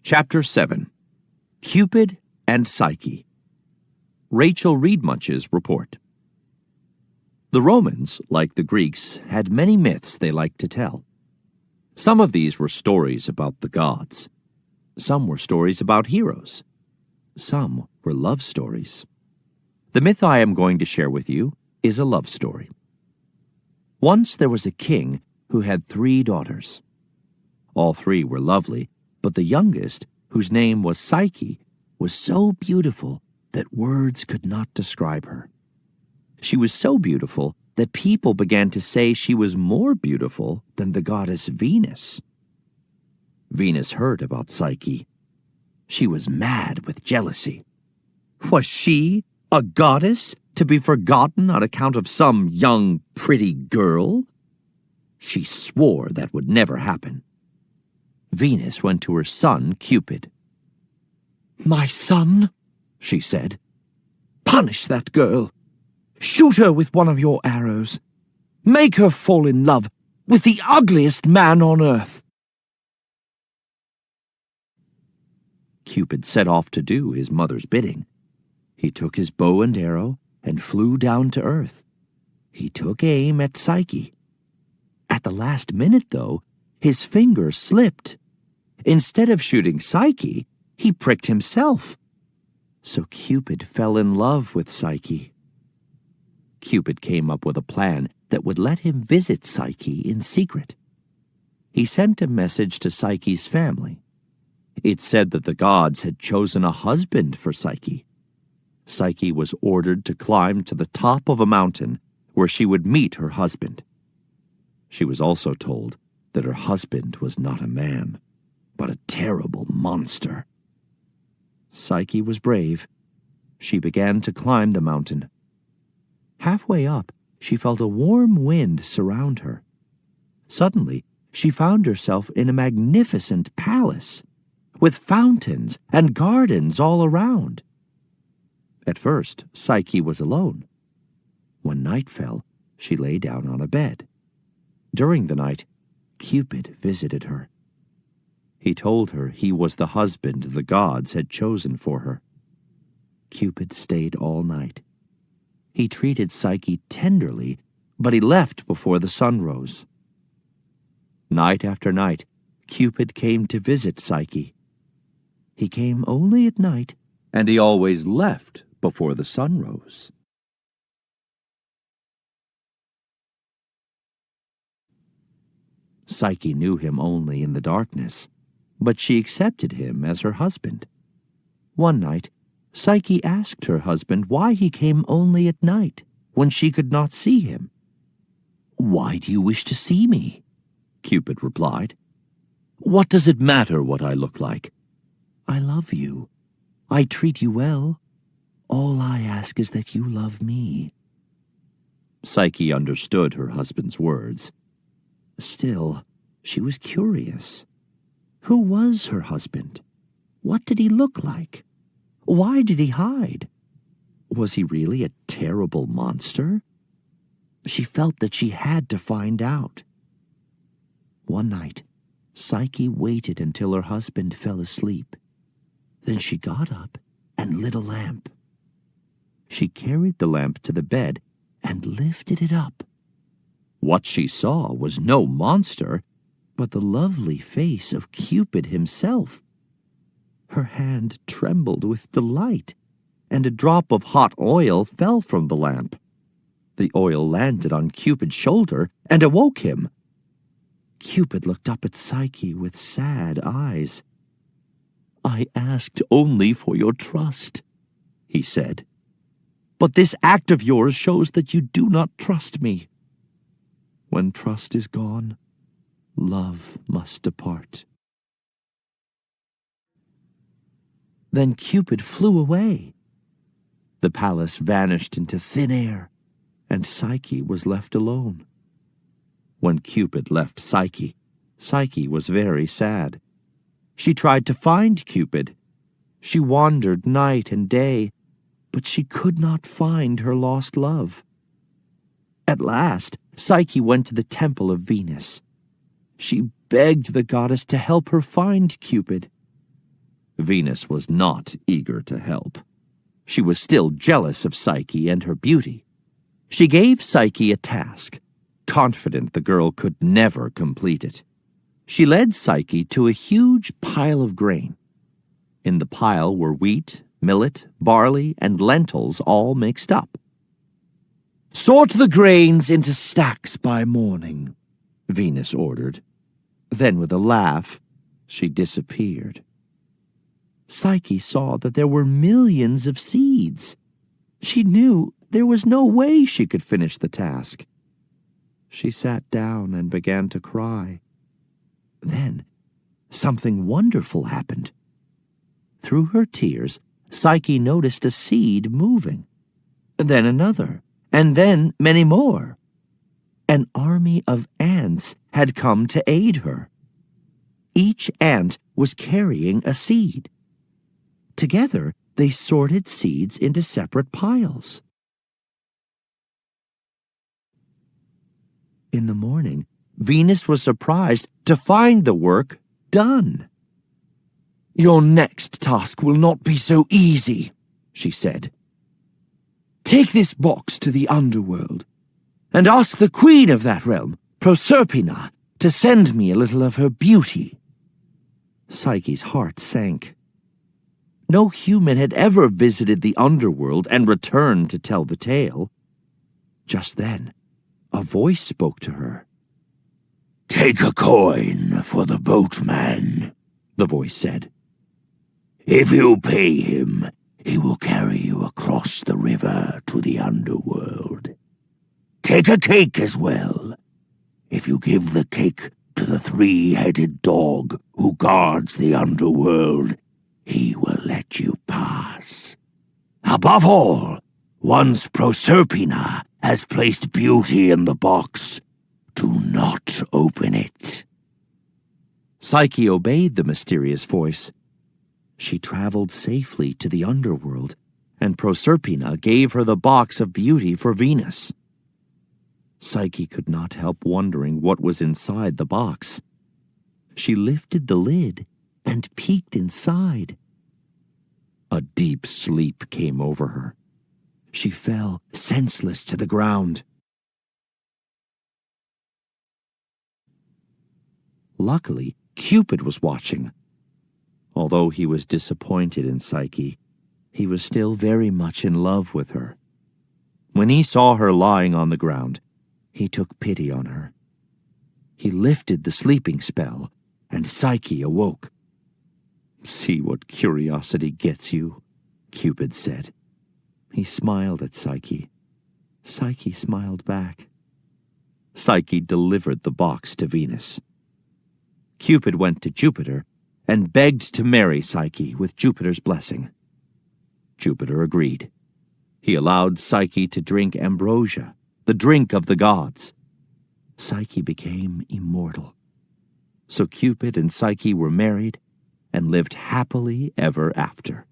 Chapter 7. Cupid and Psyche. Rachel Reedmunch's report. The Romans, like the Greeks, had many myths they liked to tell. Some of these were stories about the gods. Some were stories about heroes. Some were love stories. The myth I am going to share with you is a love story. Once there was a king who had 3 daughters. All 3 were lovely, but the youngest, whose name was Psyche, was so beautiful that words could not describe her. She was so beautiful that people began to say she was more beautiful than the goddess Venus. Venus heard about Psyche. She was mad with jealousy. Was she, a goddess, to be forgotten on account of some young, pretty girl? She swore that would never happen. Venus went to her son, Cupid. "My son," she said, "punish that girl. Shoot her with one of your arrows. Make her fall in love with the ugliest man on earth." Cupid set off to do his mother's bidding. He took his bow and arrow and flew down to earth. He took aim at Psyche. At the last minute, though, his finger slipped. Instead of shooting Psyche, he pricked himself. So Cupid fell in love with Psyche. Cupid came up with a plan that would let him visit Psyche in secret. He sent a message to Psyche's family. It said that the gods had chosen a husband for Psyche. Psyche was ordered to climb to the top of a mountain where she would meet her husband. She was also told that her husband was not a man, but a terrible monster. Psyche was brave. She began to climb the mountain. Halfway up, she felt a warm wind surround her. Suddenly, she found herself in a magnificent palace, with fountains and gardens all around. At first, Psyche was alone. When night fell, she lay down on a bed. During the night, Cupid visited her. He told her he was the husband the gods had chosen for her. Cupid stayed all night. He treated Psyche tenderly, but he left before the sun rose. Night after night, Cupid came to visit Psyche. He came only at night, and he always left before the sun rose. Psyche knew him only in the darkness, but she accepted him as her husband. One night, Psyche asked her husband why he came only at night, when she could not see him. "Why do you wish to see me?" Cupid replied. "What does it matter what I look like? I love you. I treat you well. All I ask is that you love me." Psyche understood her husband's words. Still, she was curious. Who was her husband? What did he look like? Why did he hide? Was he really a terrible monster? She felt that she had to find out. One night, Psyche waited until her husband fell asleep. Then she got up and lit a lamp. She carried the lamp to the bed and lifted it up. What she saw was no monster, but the lovely face of Cupid himself. Her hand trembled with delight, and a drop of hot oil fell from the lamp. The oil landed on Cupid's shoulder and awoke him. Cupid looked up at Psyche with sad eyes. "I asked only for your trust," he said. "But this act of yours shows that you do not trust me. When trust is gone, love must depart." Then Cupid flew away. The palace vanished into thin air, and Psyche was left alone. When Cupid left Psyche, Psyche was very sad. She tried to find Cupid. She wandered night and day, but she could not find her lost love. At last, Psyche went to the temple of Venus. She begged the goddess to help her find Cupid. Venus was not eager to help. She was still jealous of Psyche and her beauty. She gave Psyche a task, confident the girl could never complete it. She led Psyche to a huge pile of grain. In the pile were wheat, millet, barley, and lentils all mixed up. "Sort the grains into stacks by morning," Venus ordered. Then with a laugh, she disappeared. Psyche saw that there were millions of seeds. She knew there was no way she could finish the task. She sat down and began to cry. Then something wonderful happened. Through her tears, Psyche noticed a seed moving, then another, and then many more. An army of ants had come to aid her. Each ant was carrying a seed. Together, they sorted seeds into separate piles. In the morning, Venus was surprised to find the work done. "Your next task will not be so easy," she said. "Take this box to the underworld and ask the queen of that realm, Proserpina, to send me a little of her beauty." Psyche's heart sank. No human had ever visited the underworld and returned to tell the tale. Just then, a voice spoke to her. "Take a coin for the boatman," the voice said. "If you pay him, he will carry you across the river to the underworld. Take a cake as well. If you give the cake to the three-headed dog who guards the underworld, he will let you pass. Above all, once Proserpina has placed beauty in the box, do not open it." Psyche obeyed the mysterious voice. She traveled safely to the underworld, and Proserpina gave her the box of beauty for Venus. Psyche could not help wondering what was inside the box. She lifted the lid and peeked inside. A deep sleep came over her. She fell senseless to the ground. Luckily, Cupid was watching. Although he was disappointed in Psyche, he was still very much in love with her. When he saw her lying on the ground, he took pity on her. He lifted the sleeping spell, and Psyche awoke. "See what curiosity gets you," Cupid said. He smiled at Psyche. Psyche smiled back. Psyche delivered the box to Venus. Cupid went to Jupiter and begged to marry Psyche with Jupiter's blessing. Jupiter agreed. He allowed Psyche to drink ambrosia, the drink of the gods. Psyche became immortal. So Cupid and Psyche were married and lived happily ever after.